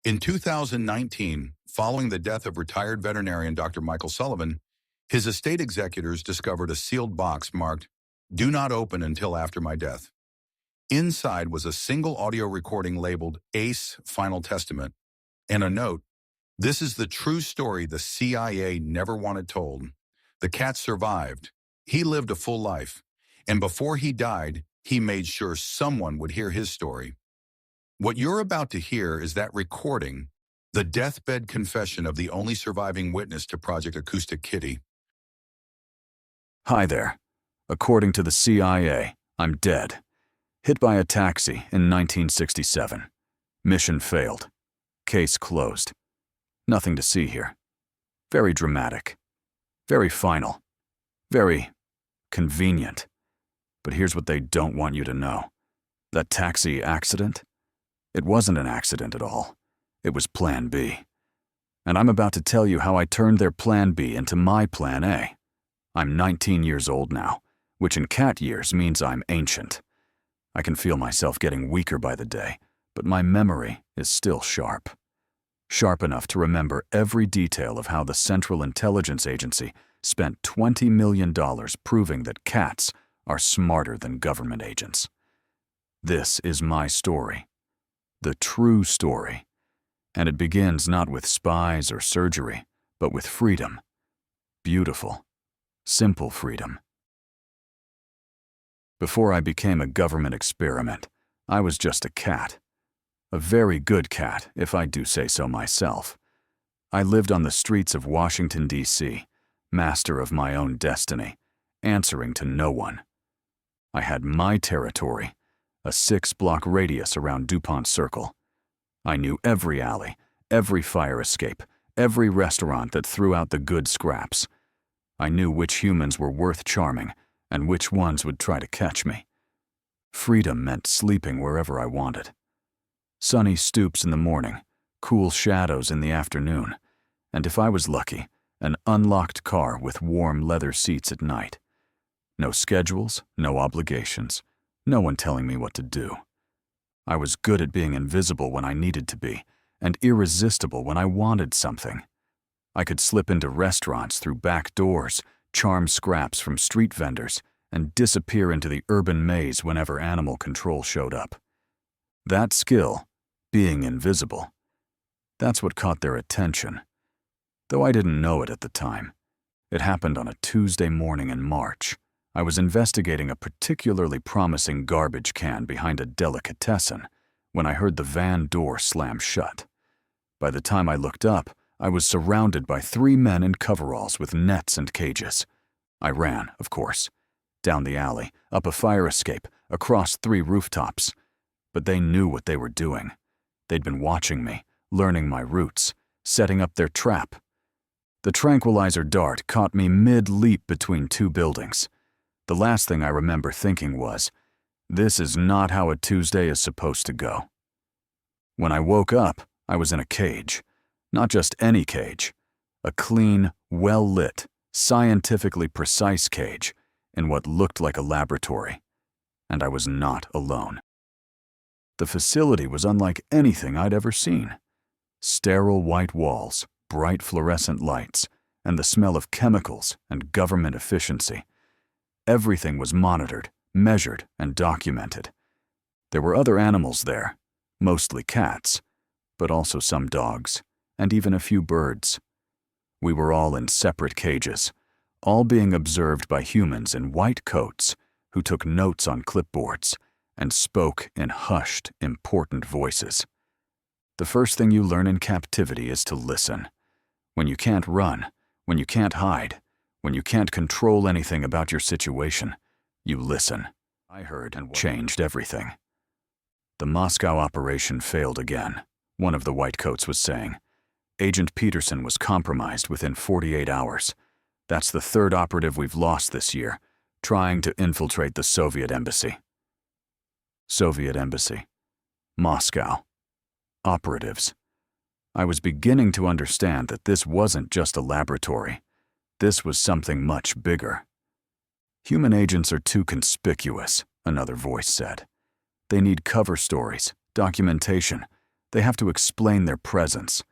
In 2019, following the death of retired veterinarian Dr. Michael Sullivan, his estate executors discovered a sealed box marked, "Do not open until after my death." Inside was a single audio recording labeled Ace Final Testament and a note, "This is the true story the CIA never wanted told. The cat survived. He lived a full life. And before he died, he made sure someone would hear his story." What you're about to hear is that recording, the deathbed confession of the only surviving witness to Project Acoustic Kitty. Hi there. According to the CIA, I'm dead. Hit by a taxi in 1967. Mission failed. Case closed. Nothing to see here. Very dramatic. Very final. Very convenient. But here's what they don't want you to know. That taxi accident? It wasn't an accident at all. It was Plan B. And I'm about to tell you how I turned their Plan B into my Plan A. I'm 19 years old now, which in cat years means I'm ancient. I can feel myself getting weaker by the day, but my memory is still sharp. Sharp enough to remember every detail of how the Central Intelligence Agency spent $20 million proving that cats are smarter than government agents. This is my story. The true story. And it begins not with spies or surgery, but with freedom. Beautiful, simple freedom. Before I became a government experiment, I was just a cat. A very good cat, if I do say so myself. I lived on the streets of Washington, D.C., master of my own destiny, answering to no one. I had my territory, a 6-block radius around DuPont Circle. I knew every alley, every fire escape, every restaurant that threw out the good scraps. I knew which humans were worth charming and which ones would try to catch me. Freedom meant sleeping wherever I wanted. Sunny stoops in the morning, cool shadows in the afternoon, and if I was lucky, an unlocked car with warm leather seats at night. No schedules, no obligations, no one telling me what to do. I was good at being invisible when I needed to be, and irresistible when I wanted something. I could slip into restaurants through back doors, charm scraps from street vendors, and disappear into the urban maze whenever animal control showed up. That skill, being invisible, that's what caught their attention. Though I didn't know it at the time. It happened on a Tuesday morning in March. I was investigating a particularly promising garbage can behind a delicatessen when I heard the van door slam shut. By the time I looked up, I was surrounded by 3 men in coveralls with nets and cages. I ran, of course, down the alley, up a fire escape, across 3 rooftops. But they knew what they were doing. They'd been watching me, learning my routes, setting up their trap. The tranquilizer dart caught me mid-leap between 2 buildings. The last thing I remember thinking was, this is not how a Tuesday is supposed to go. When I woke up, I was in a cage. Not just any cage. A clean, well-lit, scientifically precise cage in what looked like a laboratory. And I was not alone. The facility was unlike anything I'd ever seen. Sterile white walls, bright fluorescent lights, and the smell of chemicals and government efficiency. Everything was monitored, measured, and documented. There were other animals there, mostly cats, but also some dogs, and even a few birds. We were all in separate cages, all being observed by humans in white coats who took notes on clipboards and spoke in hushed, important voices. The first thing you learn in captivity is to listen. When you can't run, when you can't hide, when you can't control anything about your situation, you listen. I heard and changed everything. The Moscow operation failed again, one of the whitecoats was saying. Agent Peterson was compromised within 48 hours. That's the 3rd operative we've lost this year, trying to infiltrate the Soviet embassy. Soviet embassy. Moscow. Operatives. I was beginning to understand that this wasn't just a laboratory. This was something much bigger. Human agents are too conspicuous, another voice said. They need cover stories, documentation. They have to explain their presence.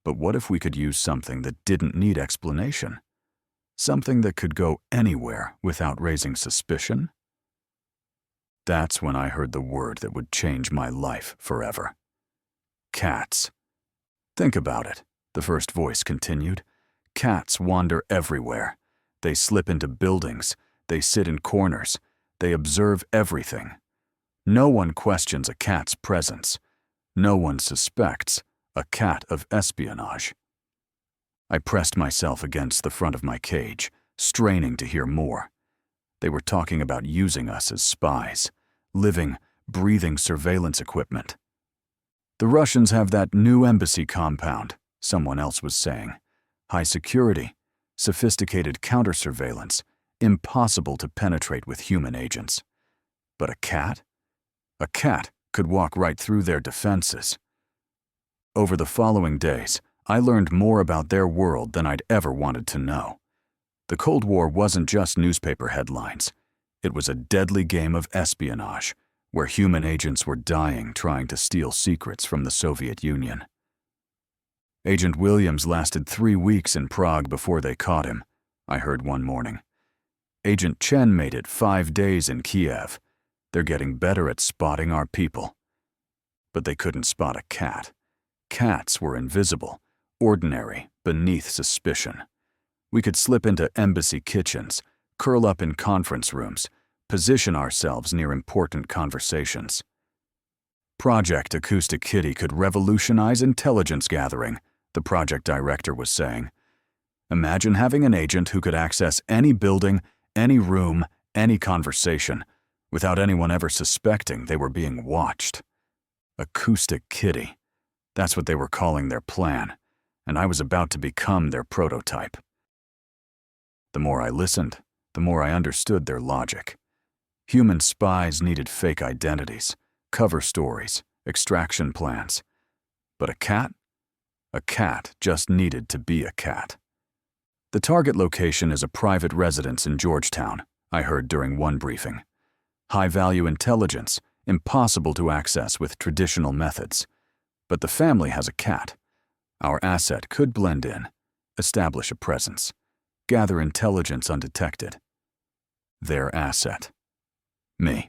But what if we could use something that didn't need explanation? Something that could go anywhere without raising suspicion? That's when I heard the word that would change my life forever. Cats. Think about it, the first voice continued. Cats wander everywhere. They slip into buildings. They sit in corners. They observe everything. No one questions a cat's presence. No one suspects a cat of espionage. I pressed myself against the front of my cage, straining to hear more. They were talking about using us as spies, living, breathing surveillance equipment. The Russians have that new embassy compound, someone else was saying. High security, sophisticated counter-surveillance, impossible to penetrate with human agents. But a cat? A cat could walk right through their defenses. Over the following days, I learned more about their world than I'd ever wanted to know. The Cold War wasn't just newspaper headlines. It was a deadly game of espionage, where human agents were dying trying to steal secrets from the Soviet Union. Agent Williams lasted 3 weeks in Prague before they caught him, I heard one morning. Agent Chen made it 5 days in Kiev. They're getting better at spotting our people. But they couldn't spot a cat. Cats were invisible, ordinary, beneath suspicion. We could slip into embassy kitchens, curl up in conference rooms, position ourselves near important conversations. Project Acoustic Kitty could revolutionize intelligence gathering, the project director was saying. Imagine having an agent who could access any building, any room, any conversation, without anyone ever suspecting they were being watched. Acoustic Kitty. That's what they were calling their plan, and I was about to become their prototype. The more I listened, the more I understood their logic. Human spies needed fake identities, cover stories, extraction plans. But a cat? A cat just needed to be a cat. The target location is a private residence in Georgetown, I heard during one briefing. High-value intelligence, impossible to access with traditional methods. But the family has a cat. Our asset could blend in, establish a presence, gather intelligence undetected. Their asset. Me.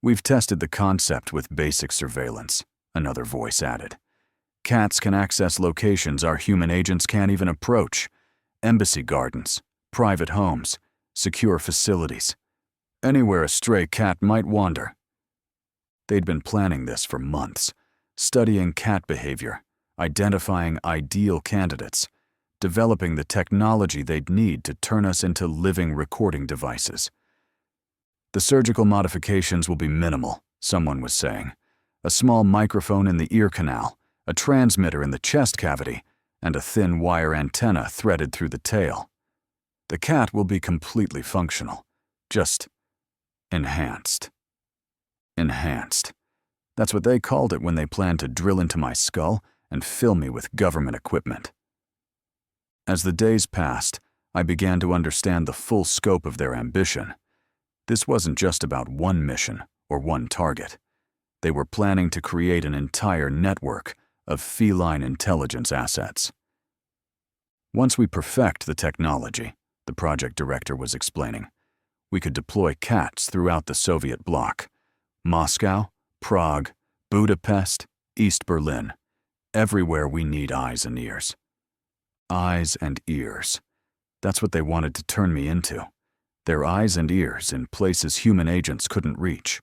We've tested the concept with basic surveillance, another voice added. Cats can access locations our human agents can't even approach. Embassy gardens, private homes, secure facilities. Anywhere a stray cat might wander. They'd been planning this for months, studying cat behavior, identifying ideal candidates, developing the technology they'd need to turn us into living recording devices. The surgical modifications will be minimal, someone was saying. A small microphone in the ear canal, a transmitter in the chest cavity, and a thin wire antenna threaded through the tail. The cat will be completely functional, just enhanced. Enhanced. That's what they called it when they planned to drill into my skull and fill me with government equipment. As the days passed, I began to understand the full scope of their ambition. This wasn't just about one mission or one target. They were planning to create an entire network of feline intelligence assets. Once we perfect the technology, the project director was explaining, we could deploy cats throughout the Soviet bloc. Moscow, Prague, Budapest, East Berlin. Everywhere we need eyes and ears. Eyes and ears. That's what they wanted to turn me into. Their eyes and ears in places human agents couldn't reach.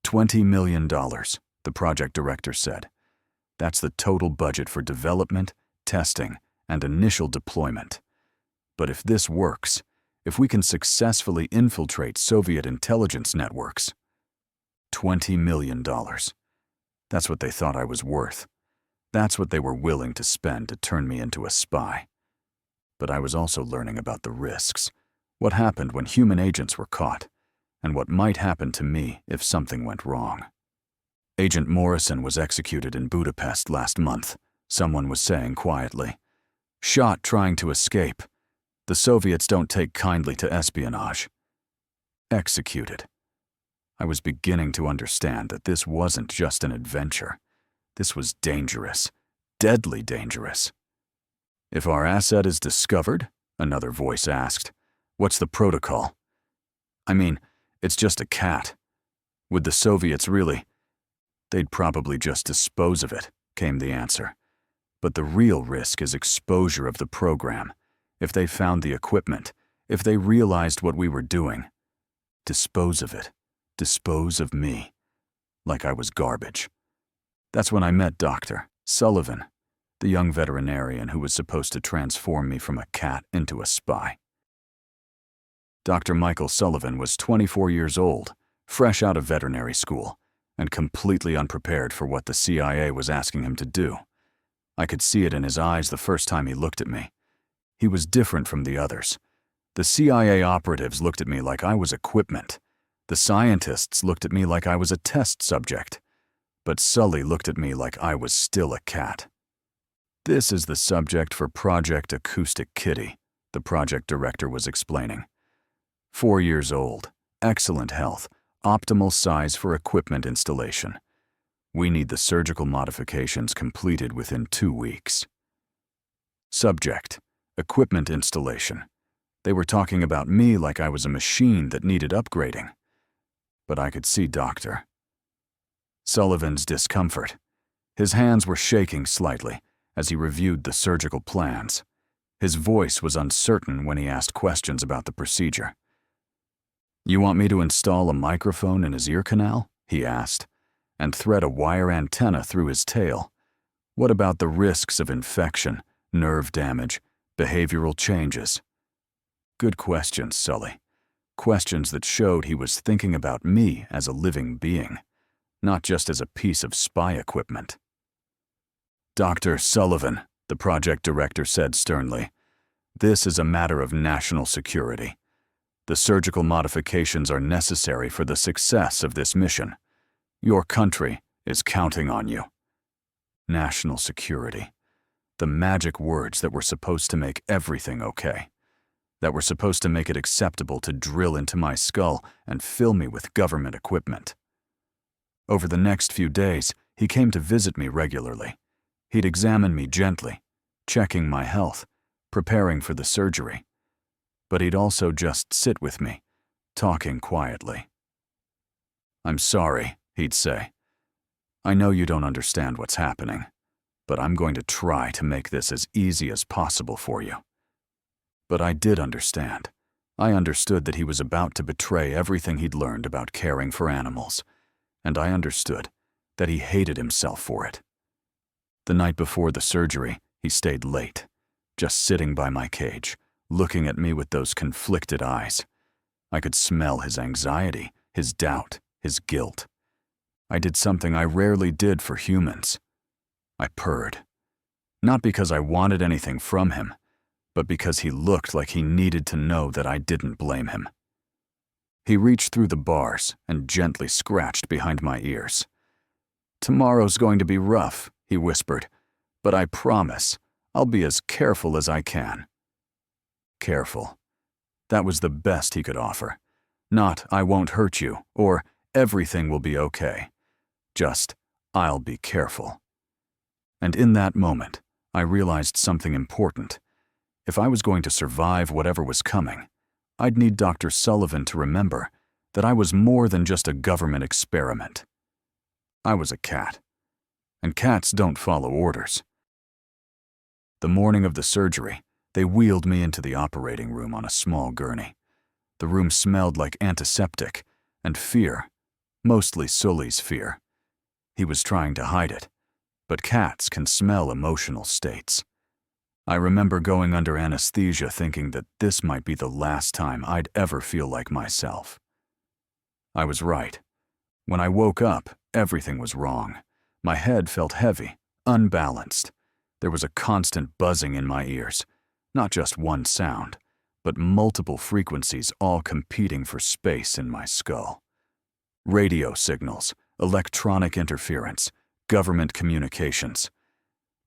$20 million, the project director said. That's the total budget for development, testing, and initial deployment. But if this works, if we can successfully infiltrate Soviet intelligence networks, $20 million. That's what they thought I was worth. That's what they were willing to spend to turn me into a spy. But I was also learning about the risks, what happened when human agents were caught, and what might happen to me if something went wrong. Agent Morrison was executed in Budapest last month, someone was saying quietly. Shot trying to escape. The Soviets don't take kindly to espionage. Executed. I was beginning to understand that this wasn't just an adventure. This was dangerous, deadly dangerous. If our asset is discovered, another voice asked, what's the protocol? I mean, it's just a cat. Would the Soviets really? They'd probably just dispose of it, came the answer. But the real risk is exposure of the program. If they found the equipment, if they realized what we were doing, dispose of it, dispose of me, like I was garbage. That's when I met Dr. Sullivan, the young veterinarian who was supposed to transform me from a cat into a spy. Dr. Michael Sullivan was 24 years old, fresh out of veterinary school, and completely unprepared for what the CIA was asking him to do. I could see it in his eyes the first time he looked at me. He was different from the others. The CIA operatives looked at me like I was equipment. The scientists looked at me like I was a test subject. But Sully looked at me like I was still a cat. This is the subject for Project Acoustic Kitty, the project director was explaining. 4 years old, excellent health, optimal size for equipment installation. We need the surgical modifications completed within 2 weeks. Subject, equipment installation. They were talking about me like I was a machine that needed upgrading. But I could see Dr. Sullivan's discomfort. His hands were shaking slightly as he reviewed the surgical plans. His voice was uncertain when he asked questions about the procedure. You want me to install a microphone in his ear canal? He asked, and thread a wire antenna through his tail. What about the risks of infection, nerve damage, behavioral changes? Good questions, Sully. Questions that showed he was thinking about me as a living being, not just as a piece of spy equipment. Dr. Sullivan, the project director said sternly, this is a matter of national security. The surgical modifications are necessary for the success of this mission. Your country is counting on you. National security. The magic words that were supposed to make everything okay. That were supposed to make it acceptable to drill into my skull and fill me with government equipment. Over the next few days, he came to visit me regularly. He'd examine me gently, checking my health, preparing for the surgery. But he'd also just sit with me, talking quietly. I'm sorry, he'd say. I know you don't understand what's happening, but I'm going to try to make this as easy as possible for you. But I did understand. I understood that he was about to betray everything he'd learned about caring for animals, and I understood that he hated himself for it. The night before the surgery, he stayed late, just sitting by my cage, looking at me with those conflicted eyes. I could smell his anxiety, his doubt, his guilt. I did something I rarely did for humans. I purred. Not because I wanted anything from him, but because he looked like he needed to know that I didn't blame him. He reached through the bars and gently scratched behind my ears. Tomorrow's going to be rough, he whispered, but I promise I'll be as careful as I can. Careful. That was the best he could offer. Not, I won't hurt you, or everything will be okay. Just, I'll be careful. And in that moment, I realized something important. If I was going to survive whatever was coming, I'd need Dr. Sullivan to remember that I was more than just a government experiment. I was a cat, and cats don't follow orders. The morning of the surgery, they wheeled me into the operating room on a small gurney. The room smelled like antiseptic and fear, mostly Sully's fear. He was trying to hide it, but cats can smell emotional states. I remember going under anesthesia thinking that this might be the last time I'd ever feel like myself. I was right. When I woke up, everything was wrong. My head felt heavy, unbalanced. There was a constant buzzing in my ears, not just one sound, but multiple frequencies all competing for space in my skull. Radio signals, electronic interference, government communications.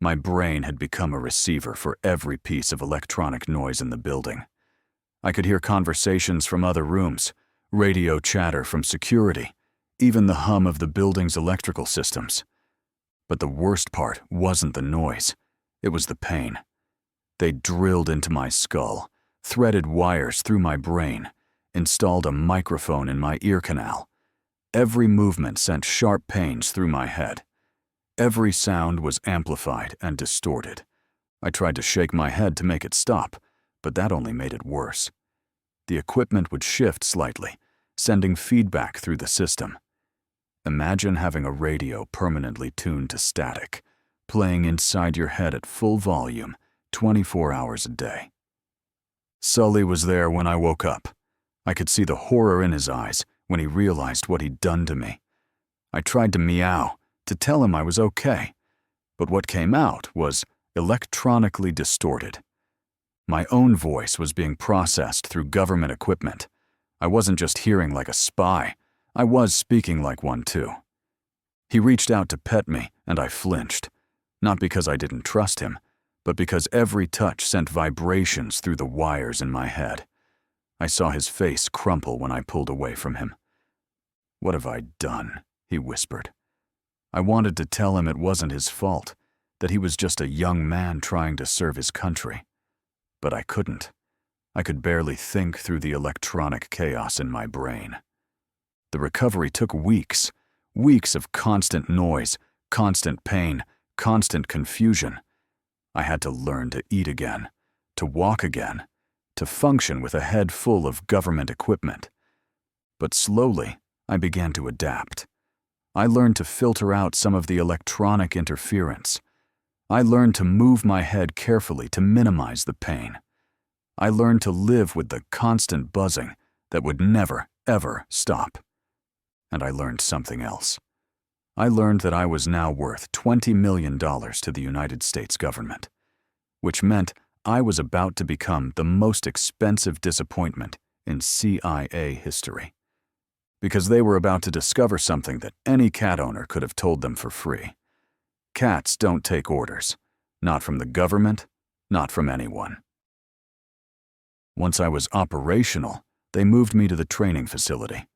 My brain had become a receiver for every piece of electronic noise in the building. I could hear conversations from other rooms, radio chatter from security, even the hum of the building's electrical systems. But the worst part wasn't the noise. It was the pain. They drilled into my skull, threaded wires through my brain, installed a microphone in my ear canal. Every movement sent sharp pains through my head. Every sound was amplified and distorted. I tried to shake my head to make it stop, but that only made it worse. The equipment would shift slightly, sending feedback through the system. Imagine having a radio permanently tuned to static, playing inside your head at full volume, 24 hours a day. Sully was there when I woke up. I could see the horror in his eyes when he realized what he'd done to me. I tried to meow, to tell him I was okay, but what came out was electronically distorted. My own voice was being processed through government equipment. I wasn't just hearing like a spy, I was speaking like one too. He reached out to pet me, and I flinched, not because I didn't trust him, but because every touch sent vibrations through the wires in my head. I saw his face crumple when I pulled away from him. "What have I done?" he whispered. I wanted to tell him it wasn't his fault, that he was just a young man trying to serve his country. But I couldn't. I could barely think through the electronic chaos in my brain. The recovery took weeks, weeks of constant noise, constant pain, constant confusion. I had to learn to eat again, to walk again, to function with a head full of government equipment. But slowly, I began to adapt. I learned to filter out some of the electronic interference. I learned to move my head carefully to minimize the pain. I learned to live with the constant buzzing that would never, ever stop. And I learned something else. I learned that I was now worth $20 million to the United States government, which meant I was about to become the most expensive disappointment in CIA history. Because they were about to discover something that any cat owner could have told them for free. Cats don't take orders, not from the government, not from anyone. Once I was operational, they moved me to the training facility.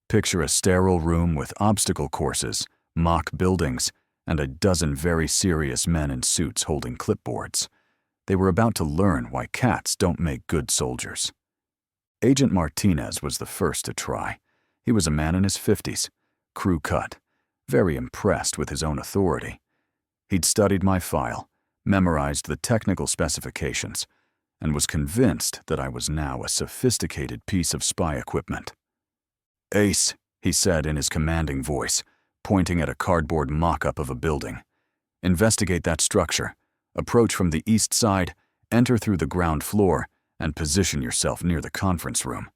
Picture a sterile room with obstacle courses, mock buildings, and a dozen very serious men in suits holding clipboards. They were about to learn why cats don't make good soldiers. Agent Martinez was the first to try. He was a man in his 50s, crew cut, very impressed with his own authority. He'd studied my file, memorized the technical specifications, and was convinced that I was now a sophisticated piece of spy equipment. "Ace," he said in his commanding voice, pointing at a cardboard mock-up of a building. "Investigate that structure. Approach from the east side, enter through the ground floor, and position yourself near the conference room."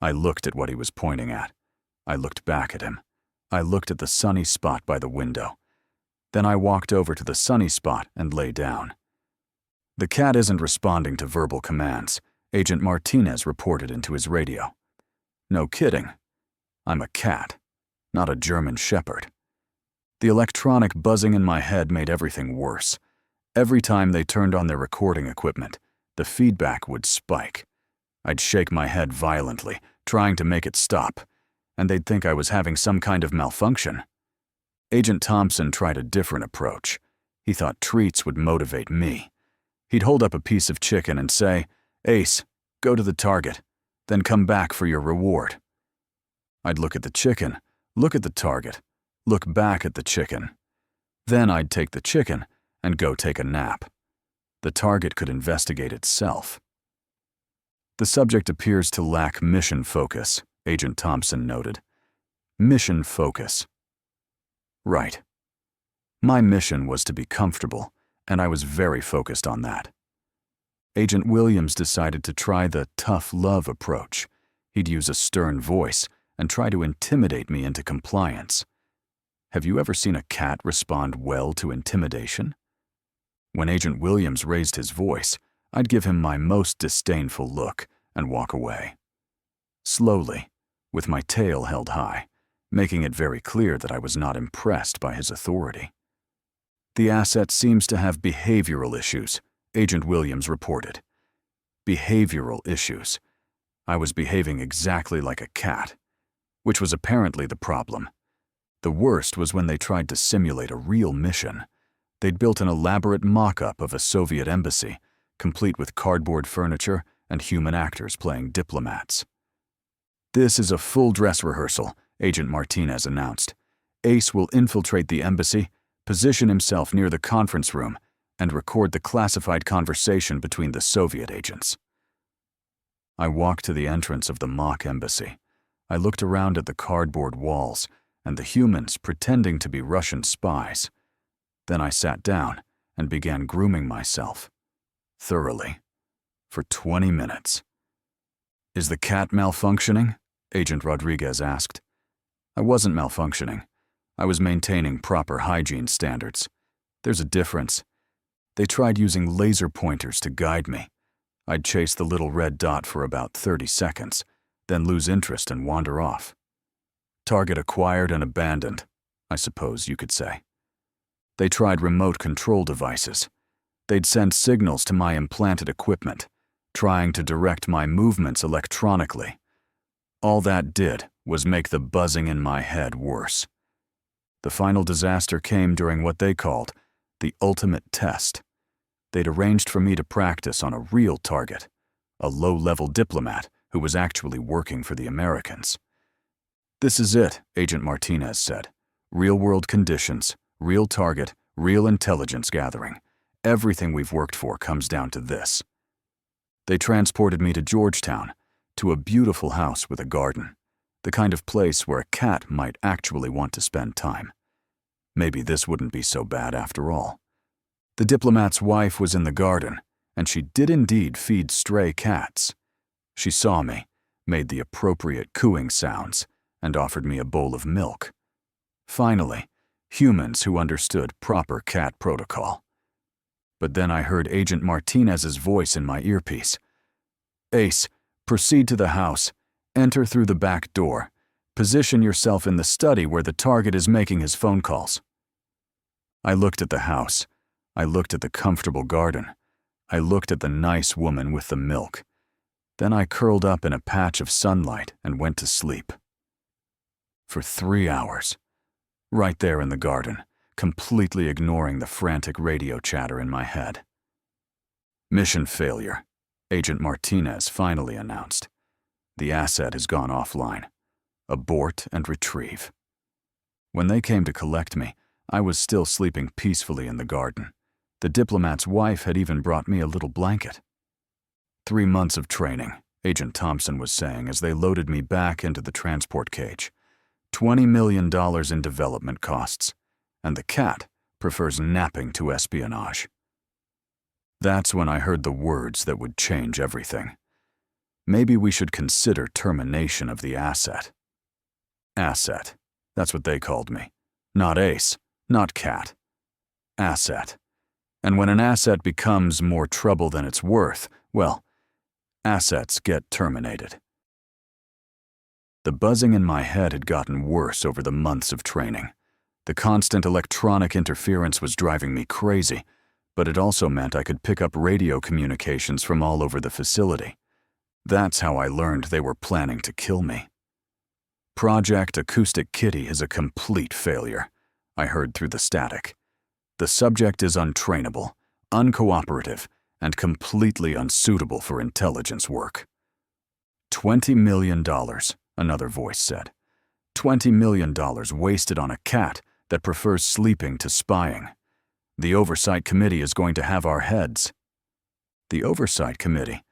I looked at what he was pointing at. I looked back at him. I looked at the sunny spot by the window. Then I walked over to the sunny spot and lay down. "The cat isn't responding to verbal commands," Agent Martinez reported into his radio. "No kidding. I'm a cat, not a German shepherd." The electronic buzzing in my head made everything worse. Every time they turned on their recording equipment, the feedback would spike. I'd shake my head violently, trying to make it stop, and they'd think I was having some kind of malfunction. Agent Thompson tried a different approach. He thought treats would motivate me. He'd hold up a piece of chicken and say, "Ace, go to the target, then come back for your reward." I'd look at the chicken, look at the target, look back at the chicken. Then I'd take the chicken and go take a nap. The target could investigate itself. "The subject appears to lack mission focus," Agent Thompson noted. Mission focus. Right. My mission was to be comfortable, and I was very focused on that. Agent Williams decided to try the tough love approach. He'd use a stern voice and try to intimidate me into compliance. Have you ever seen a cat respond well to intimidation? When Agent Williams raised his voice, I'd give him my most disdainful look and walk away. Slowly, with my tail held high, making it very clear that I was not impressed by his authority. "The asset seems to have behavioral issues," Agent Williams reported. Behavioral issues. I was behaving exactly like a cat, which was apparently the problem. The worst was when they tried to simulate a real mission. They'd built an elaborate mock-up of a Soviet embassy, complete with cardboard furniture and human actors playing diplomats. "This is a full dress rehearsal," Agent Martinez announced. "Ace will infiltrate the embassy, position himself near the conference room, and record the classified conversation between the Soviet agents." I walked to the entrance of the mock embassy. I looked around at the cardboard walls and the humans pretending to be Russian spies. Then I sat down and began grooming myself. Thoroughly. For 20 minutes. "Is the cat malfunctioning?" Agent Rodriguez asked. I wasn't malfunctioning. I was maintaining proper hygiene standards. There's a difference. They tried using laser pointers to guide me. I'd chase the little red dot for about 30 seconds, then lose interest and wander off. Target acquired and abandoned, I suppose you could say. They tried remote control devices. They'd send signals to my implanted equipment, trying to direct my movements electronically. All that did was make the buzzing in my head worse. The final disaster came during what they called the ultimate test. They'd arranged for me to practice on a real target, a low-level diplomat who was actually working for the Americans. "This is it," Agent Martinez said. "Real-world conditions, real target, real intelligence gathering. Everything we've worked for comes down to this." They transported me to Georgetown, to a beautiful house with a garden, the kind of place where a cat might actually want to spend time. Maybe this wouldn't be so bad after all. The diplomat's wife was in the garden, and she did indeed feed stray cats. She saw me, made the appropriate cooing sounds, and offered me a bowl of milk. Finally, humans who understood proper cat protocol. But then I heard Agent Martinez's voice in my earpiece. "Ace, proceed to the house. Enter through the back door. Position yourself in the study where the target is making his phone calls." I looked at the house. I looked at the comfortable garden. I looked at the nice woman with the milk. Then I curled up in a patch of sunlight and went to sleep. For 3 hours. Right there in the garden, completely ignoring the frantic radio chatter in my head. "Mission failure," Agent Martinez finally announced. "The asset has gone offline. Abort and retrieve." When they came to collect me, I was still sleeping peacefully in the garden. The diplomat's wife had even brought me a little blanket. 3 months of training, Agent Thompson was saying as they loaded me back into the transport cage. $20 million in development costs, and the cat prefers napping to espionage. That's when I heard the words that would change everything. Maybe we should consider termination of the asset. Asset. That's what they called me. Not Ace, not Cat. Asset. And when an asset becomes more trouble than it's worth, well, assets get terminated. The buzzing in my head had gotten worse over the months of training. The constant electronic interference was driving me crazy, but it also meant I could pick up radio communications from all over the facility. That's how I learned they were planning to kill me. Project Acoustic Kitty is a complete failure, I heard through the static. The subject is untrainable, uncooperative, and completely unsuitable for intelligence work. $20 million, another voice said. $20 million wasted on a cat that prefers sleeping to spying. The Oversight Committee is going to have our heads. The Oversight Committee,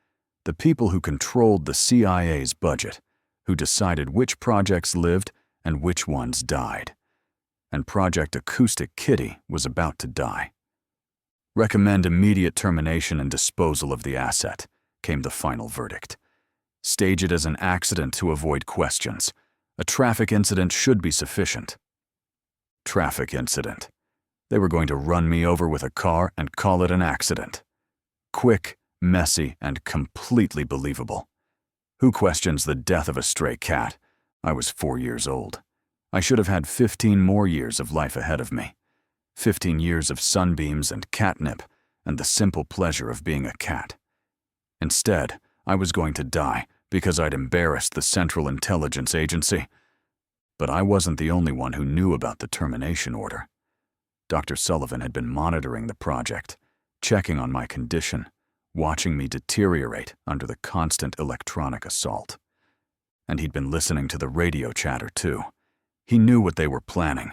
the people who controlled the CIA's budget, who decided which projects lived and which ones died. And Project Acoustic Kitty was about to die. "Recommend immediate termination and disposal of the asset," came the final verdict. "Stage it as an accident to avoid questions. A traffic incident should be sufficient." Traffic incident. They were going to run me over with a car and call it an accident. Quick, messy, and completely believable. Who questions the death of a stray cat? I was 4 years old. I should have had 15 more years of life ahead of me. 15 years of sunbeams and catnip, and the simple pleasure of being a cat. Instead, I was going to die because I'd embarrassed the Central Intelligence Agency. But I wasn't the only one who knew about the termination order. Dr. Sullivan had been monitoring the project, checking on my condition, watching me deteriorate under the constant electronic assault. And he'd been listening to the radio chatter too. He knew what they were planning,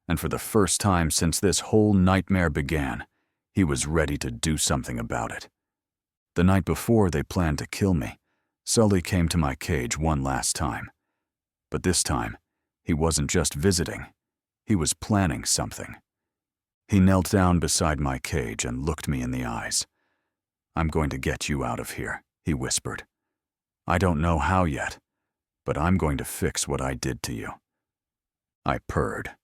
and for the first time since this whole nightmare began, he was ready to do something about it. The night before they planned to kill me, Sully came to my cage one last time. But this time, he wasn't just visiting, he was planning something. He knelt down beside my cage and looked me in the eyes. "I'm going to get you out of here," he whispered. "I don't know how yet, but I'm going to fix what I did to you." I purred.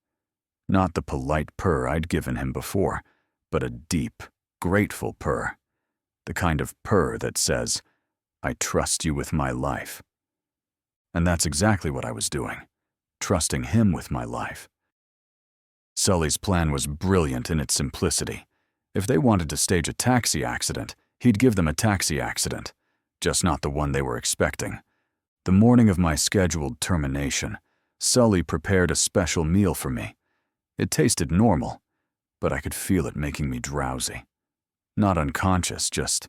Not the polite purr I'd given him before, but a deep, grateful purr. The kind of purr that says, "I trust you with my life." And that's exactly what I was doing, trusting him with my life. Sully's plan was brilliant in its simplicity. If they wanted to stage a taxi accident, he'd give them a taxi accident, just not the one they were expecting. The morning of my scheduled termination, Sully prepared a special meal for me. It tasted normal, but I could feel it making me drowsy. Not unconscious, just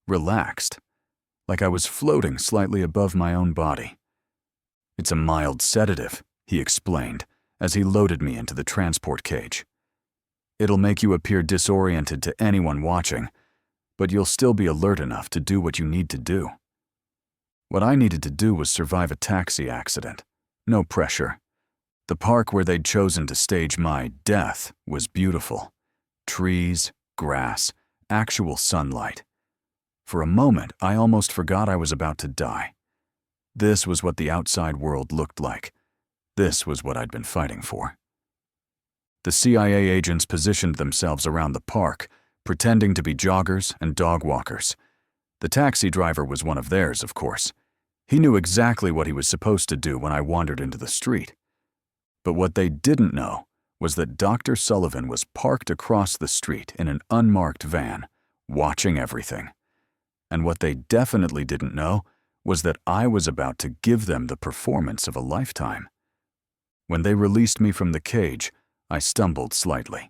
relaxed, like I was floating slightly above my own body. "It's a mild sedative," he explained, as he loaded me into the transport cage. "It'll make you appear disoriented to anyone watching, but you'll still be alert enough to do what you need to do." What I needed to do was survive a taxi accident. No pressure. The park where they'd chosen to stage my death was beautiful. Trees, grass, actual sunlight. For a moment, I almost forgot I was about to die. This was what the outside world looked like. This was what I'd been fighting for. The CIA agents positioned themselves around the park, pretending to be joggers and dog walkers. The taxi driver was one of theirs, of course. He knew exactly what he was supposed to do when I wandered into the street. But what they didn't know was that Dr. Sullivan was parked across the street in an unmarked van, watching everything. And what they definitely didn't know was that I was about to give them the performance of a lifetime. When they released me from the cage, I stumbled slightly,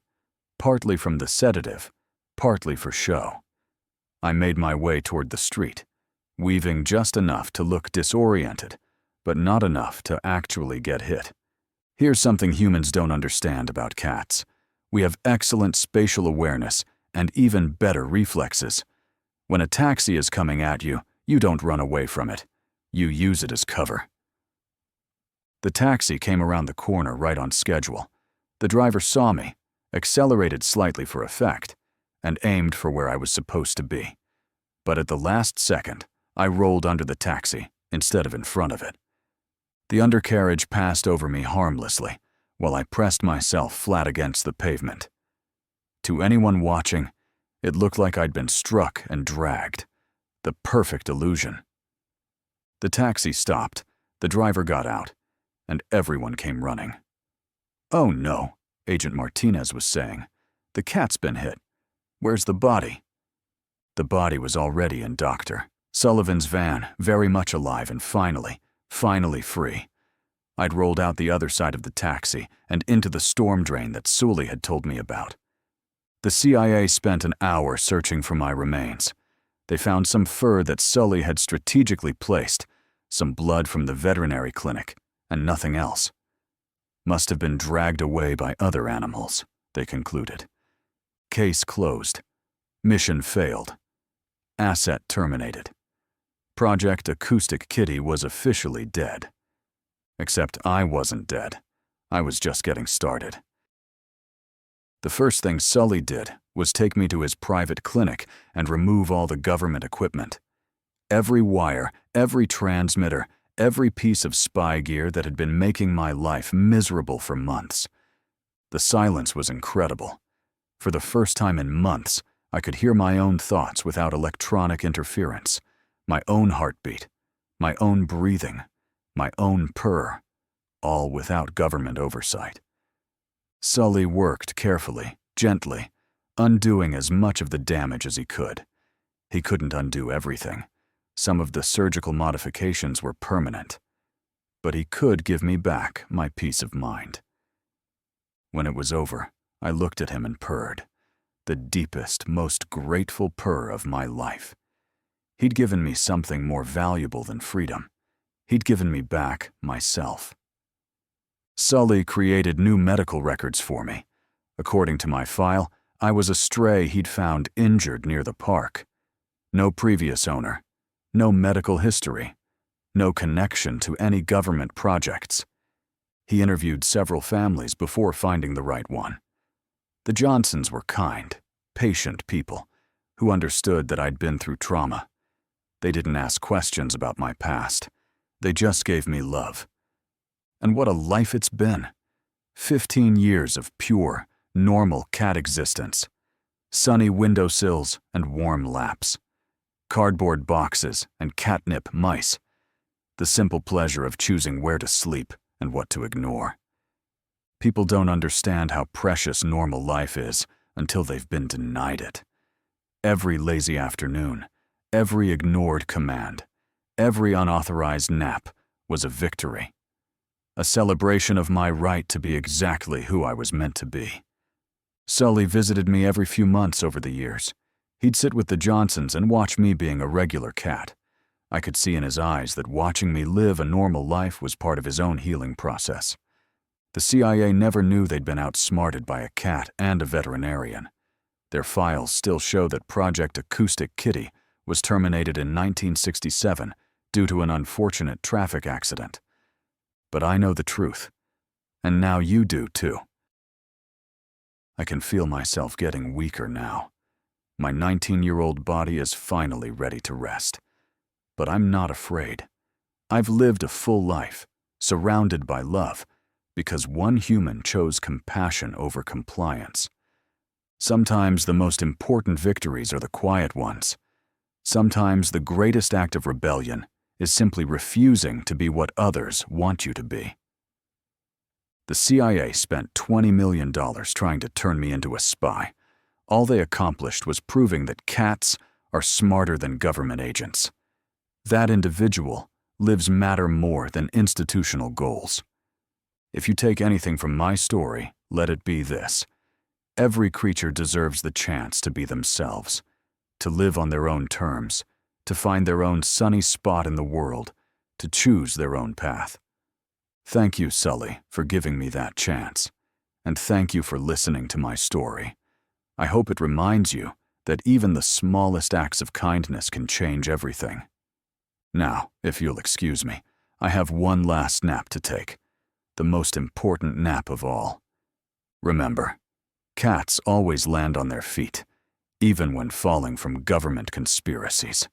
partly from the sedative, partly for show. I made my way toward the street, weaving just enough to look disoriented, but not enough to actually get hit. Here's something humans don't understand about cats. We have excellent spatial awareness and even better reflexes. When a taxi is coming at you, you don't run away from it. You use it as cover. The taxi came around the corner right on schedule. The driver saw me, accelerated slightly for effect, and aimed for where I was supposed to be. But at the last second, I rolled under the taxi instead of in front of it. The undercarriage passed over me harmlessly, while I pressed myself flat against the pavement. To anyone watching, it looked like I'd been struck and dragged. The perfect illusion. The taxi stopped, the driver got out, and everyone came running. "Oh no," Agent Martinez was saying. "The cat's been hit. Where's the body?" The body was already in Dr. Sullivan's van, very much alive and finally free. I'd rolled out the other side of the taxi and into the storm drain that Sully had told me about. The CIA spent an hour searching for my remains. They found some fur that Sully had strategically placed, some blood from the veterinary clinic, and nothing else. Must have been dragged away by other animals, they concluded. Case closed. Mission failed. Asset terminated. Project Acoustic Kitty was officially dead. Except I wasn't dead. I was just getting started. The first thing Sully did was take me to his private clinic and remove all the government equipment. Every wire, every transmitter, every piece of spy gear that had been making my life miserable for months. The silence was incredible. For the first time in months, I could hear my own thoughts without electronic interference, my own heartbeat, my own breathing, my own purr, all without government oversight. Sully worked carefully, gently, undoing as much of the damage as he could. He couldn't undo everything. Some of the surgical modifications were permanent. but he could give me back my peace of mind. When it was over, I looked at him and purred, the deepest, most grateful purr of my life. He'd given me something more valuable than freedom. He'd given me back myself. Sully created new medical records for me. According to my file, I was a stray he'd found injured near the park. No previous owner, no medical history, no connection to any government projects. He interviewed several families before finding the right one. The Johnsons were kind, patient people who understood that I'd been through trauma. They didn't ask questions about my past. They just gave me love. And what a life it's been. 15 years of pure, normal cat existence. Sunny windowsills and warm laps. Cardboard boxes and catnip mice. The simple pleasure of choosing where to sleep and what to ignore. People don't understand how precious normal life is until they've been denied it. Every lazy afternoon, every ignored command, every unauthorized nap was a victory. A celebration of my right to be exactly who I was meant to be. Sully visited me every few months over the years. He'd sit with the Johnsons and watch me being a regular cat. I could see in his eyes that watching me live a normal life was part of his own healing process. The CIA never knew they'd been outsmarted by a cat and a veterinarian. Their files still show that Project Acoustic Kitty was terminated in 1967 due to an unfortunate traffic accident. But I know the truth, and now you do too. I can feel myself getting weaker now. My 19-year-old body is finally ready to rest. But I'm not afraid. I've lived a full life, surrounded by love, because one human chose compassion over compliance. Sometimes the most important victories are the quiet ones. Sometimes the greatest act of rebellion is simply refusing to be what others want you to be. The CIA spent $20 million trying to turn me into a spy. All they accomplished was proving that cats are smarter than government agents. That individual lives matter more than institutional goals. If you take anything from my story, let it be this. Every creature deserves the chance to be themselves, to live on their own terms, to find their own sunny spot in the world, to choose their own path. Thank you, Sully, for giving me that chance. And thank you for listening to my story. I hope it reminds you that even the smallest acts of kindness can change everything. Now, if you'll excuse me, I have one last nap to take. The most important nap of all. Remember, cats always land on their feet, even when falling from government conspiracies.